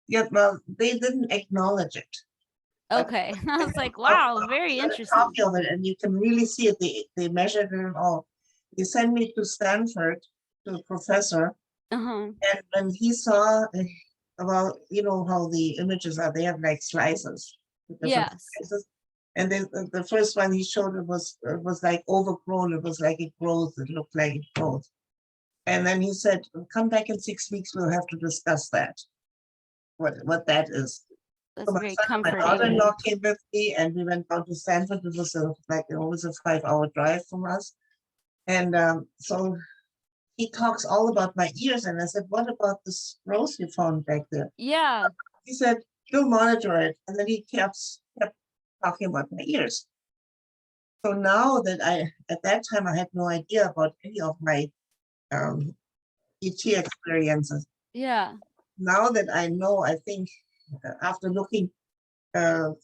Yeah, well, they didn't acknowledge it. Okay. I was like, wow, very interesting. Copy of it, and you can really see it. They measured it and all. They sent me to Stanford to a professor, Uh-huh. and when he saw about, you know how the images are, they have like slices. Yes. Slices. And then the first one he showed, it was like overgrown. It was like it grows. It looked like it grows. And then he said, come back in 6 weeks. We'll have to discuss that. What that is. That's So very my comforting. daughter-in-law came with me, and we went down to Stanford. It was always a 5-hour drive from us. And so he talks all about my ears. And I said, what about this rose you found back there? Yeah. He said, you'll monitor it. And then he kept talking about my ears. So now that at that time, I had no idea about any of my ET experiences. Yeah. Now that I know, I think after looking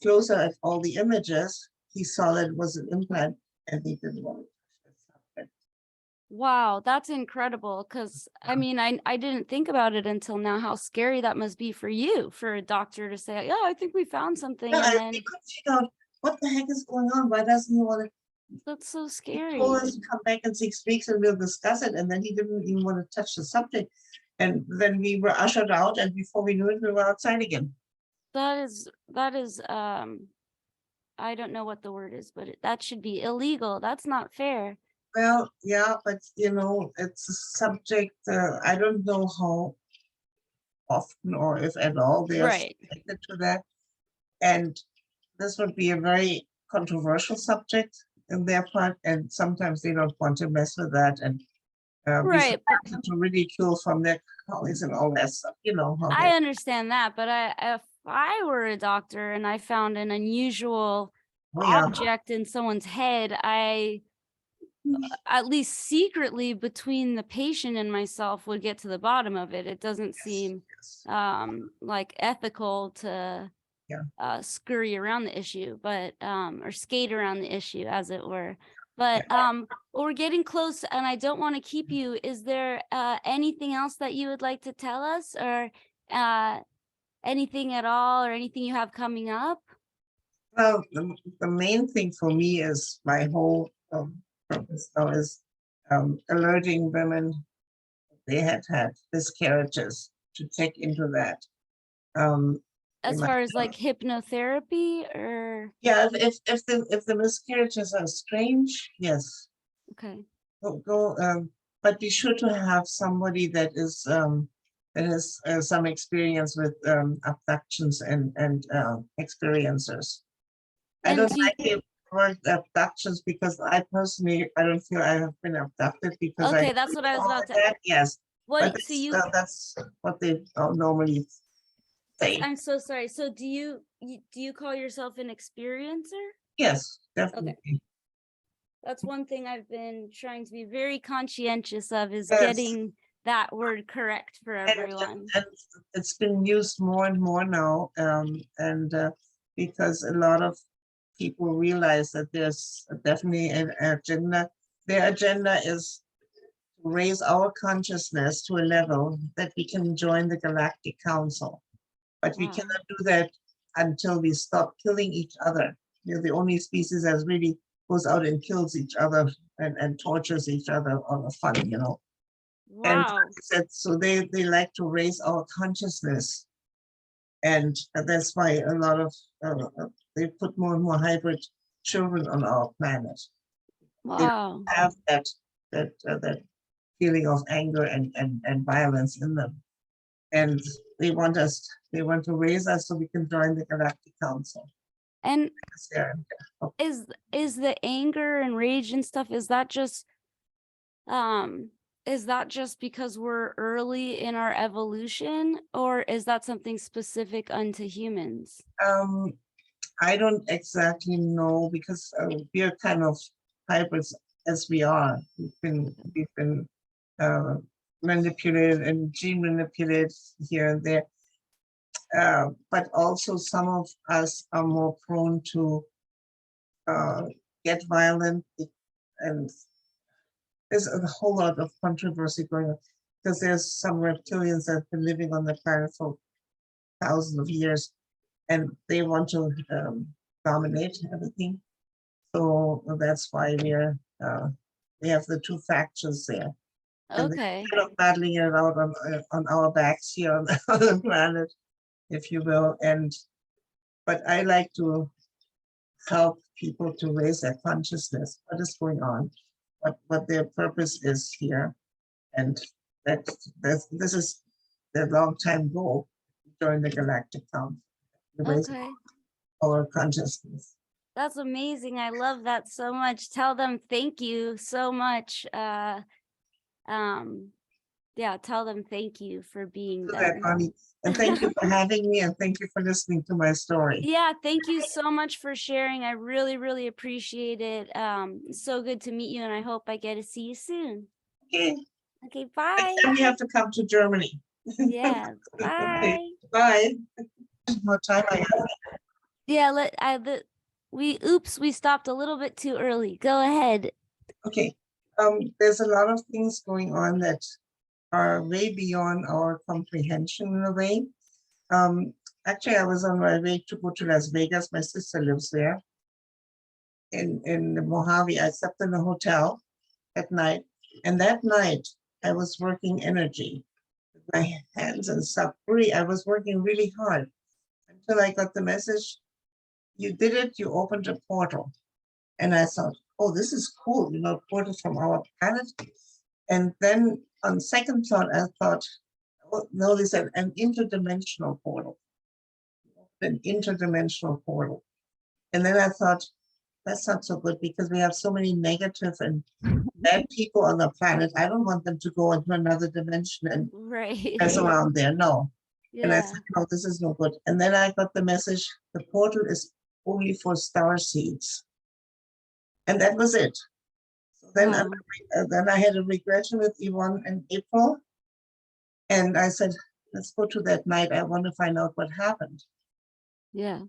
closer at all the images, he saw that it was an implant, and he didn't want to touch it. Wow, that's incredible. Because I mean, I didn't think about it until now, how scary that must be for you, for a doctor to say, yeah, I think we found something. Yeah, And we then couldn't figure out what the heck is going on. Why doesn't he want to? that's so He scary. told us to come back in 6 weeks and we'll discuss it. And then he didn't even want to touch the subject. And then we were ushered out, and before we knew it, we were outside again. That is I don't know what the word is, but that should be illegal. That's not fair. Well, yeah, but it's a subject. I don't know how often or if at all they are Right. subjected to that. And this would be a very controversial subject in their part. And sometimes they don't want to mess with that and be Right. subjected to ridicule from their colleagues and all that stuff. You know how I that. understand that, but if I were a doctor and I found an unusual Oh, yeah. object in someone's head, I at least secretly between the patient and myself would get to the bottom of it. It doesn't seem like ethical to scurry around the issue, but or skate around the issue, as it were. But we're getting close, and I don't want to keep you. Is there anything else that you would like to tell us, or anything at all, or anything you have coming up? Well, the main thing for me is my whole purpose now is alerting women they had miscarriages to check into that. As far as like hypnotherapy, or yeah, if the miscarriages are strange, yes, okay, go. But be sure to have somebody that has some experience with abductions and experiencers. I don't like the word abductions because I personally don't feel I have been abducted because okay, that's what I was about to. that. Yes, What? but So that's what they normally say. I'm so sorry. So do you call yourself an experiencer? Yes, definitely. Okay. That's one thing I've been trying to be very conscientious of, is Yes. getting that word correct for everyone. And it's been used more and more now, because a lot of people realize that there's definitely an agenda. Their agenda is to raise our consciousness to a level that we can join the Galactic Council. But we cannot do that until we stop killing each other. We're the only species that really goes out and kills each other and tortures each other on a fun, you know. And Wow. said, so they like to raise our consciousness. And that's why a lot of, they put more and more hybrid children on our planet. They Wow. have that feeling of anger and violence in them. And they want to raise us so we can join the Galactic Council. And Yeah. is the anger and rage and stuff, is that just because we're early in our evolution, or is that something specific unto humans? I don't exactly know, because we are kind of hybrids as we are. We've been manipulated and gene manipulated here and there. But also some of us are more prone to get violent, and there's a whole lot of controversy going on because there's some reptilians that have been living on the planet for thousands of years, and they want to dominate everything. So that's why we have the two factions there. And Okay. kind of battling it out on our backs here on the planet, if you will. But I like to help people to raise their consciousness, what is going on, what their purpose is here. And this is their long time goal, join the Galactic Council, raise Okay. our consciousness. That's amazing. I love that so much. Tell them thank you so much. Yeah, tell them thank you for being there. And thank you for having me, and thank you for listening to my story. Yeah, thank you so much for sharing. I really, really appreciate it. So good to meet you, and I hope I get to see you soon. Okay. Okay, bye. And you have to come to Germany. Yeah, bye. Okay, bye. What time I have? Yeah, we stopped a little bit too early. Go ahead. Okay. There's a lot of things going on that are way beyond our comprehension in a way. Actually, I was on my way to go to Las Vegas. My sister lives there. In the Mojave, I slept in a hotel at night. And that night, I was working energy with my hands and stuff. Really, I was working really hard until I got the message. You did it, you opened a portal. And I thought, oh, this is cool, you know, portal from our planet. And then on second thought, I thought, oh, no, this is an interdimensional portal. An interdimensional portal. And then I thought, that's not so good, because we have so many negative and bad people on the planet. I don't want them to go into another dimension and Right. mess around there. No. Yeah. And I thought, no, this is no good. And then I got the message, the portal is only for star seeds. And that was it. So then, then I had a regression with Yvonne in April. And I said, let's go to that night. I want to find out what happened. Yeah.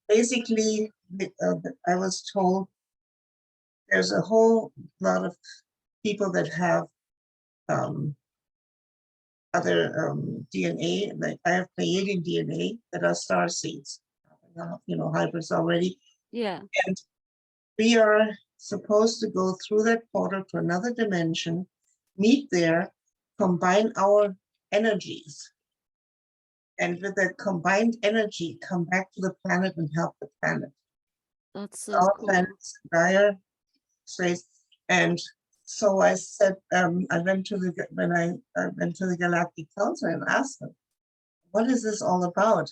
Basically, I was told there's a whole lot of people that have other DNA, like I have Pleiadian DNA that are star seeds, you know, hybrids already. Yeah. And we are supposed to go through that portal to another dimension, meet there, combine our energies. And with that combined energy, come back to the planet and help the planet. That's so Our cool. planet's dire space. And so I said, I went to the Galactic Council and asked them, what is this all about?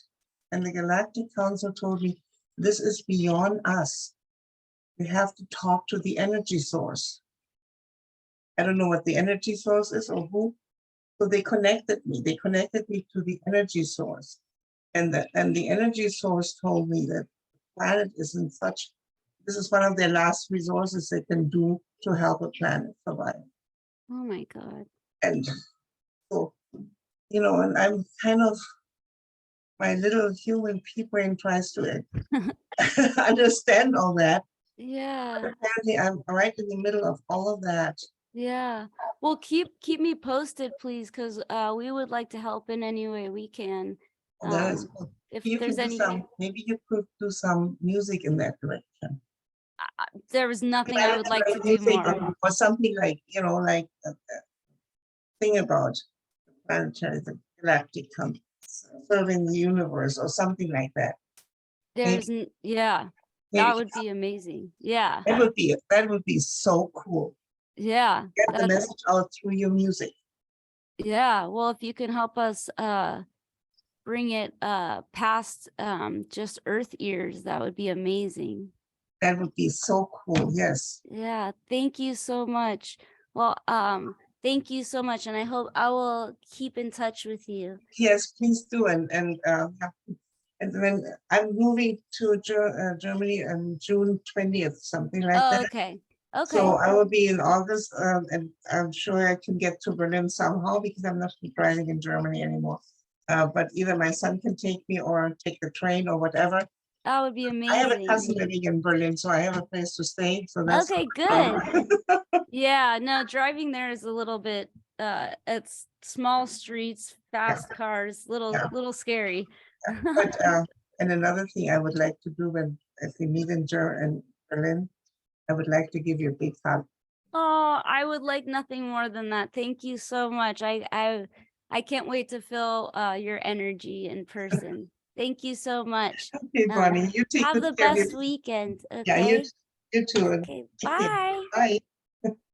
And the Galactic Council told me, this is beyond us. We have to talk to the energy source. I don't know what the energy source is or who. So they connected me. They connected me to the energy source. And the energy source told me that the planet is in such, this is one of their last resources they can do to help a planet survive. Oh my God. And so, you know, and I'm kind of, my little human pea brain tries to understand all that. Yeah. But apparently I'm right in the middle of all of that. Yeah. Well, keep me posted, please, because we would like to help in any way we can. That is cool. If You there's could do any, some, maybe you could do some music in that direction. there was nothing I would like to do Music more. or something like, like a thing about planetary, the galactic serving the universe or something like that. There's, yeah, Maybe that would be amazing. Yeah, that would be so cool. yeah, Get the that- message out through your music. yeah. Well, if you can help us bring it past just Earth ears, that would be amazing. That would be so cool. Yes. Yeah, thank you so much. Well, thank you so much, and I hope I will keep in touch with you. Yes, please do. And then I'm moving to Germany on June 20th, something like Oh, that. okay. So Okay. I will be in August, and I'm sure I can get to Berlin somehow because I'm not driving in Germany anymore. But either my son can take me or take the train or whatever. That would be I have a cousin amazing. living in Berlin, so I have a place to stay. So that's Okay, good. Yeah, no, driving there is a little bit it's small streets, fast cars, Yeah. little scary. But and another thing I would like to do if we meet in Berlin, I would like to give you a big hug. Oh, I would like nothing more than that. Thank you so much. I can't wait to feel your energy in person. Thank you so much. Okay, Bonnie, you take Have good the care of best your. weekend. Yeah, Okay. you too. Okay. Take care. Bye. Bye.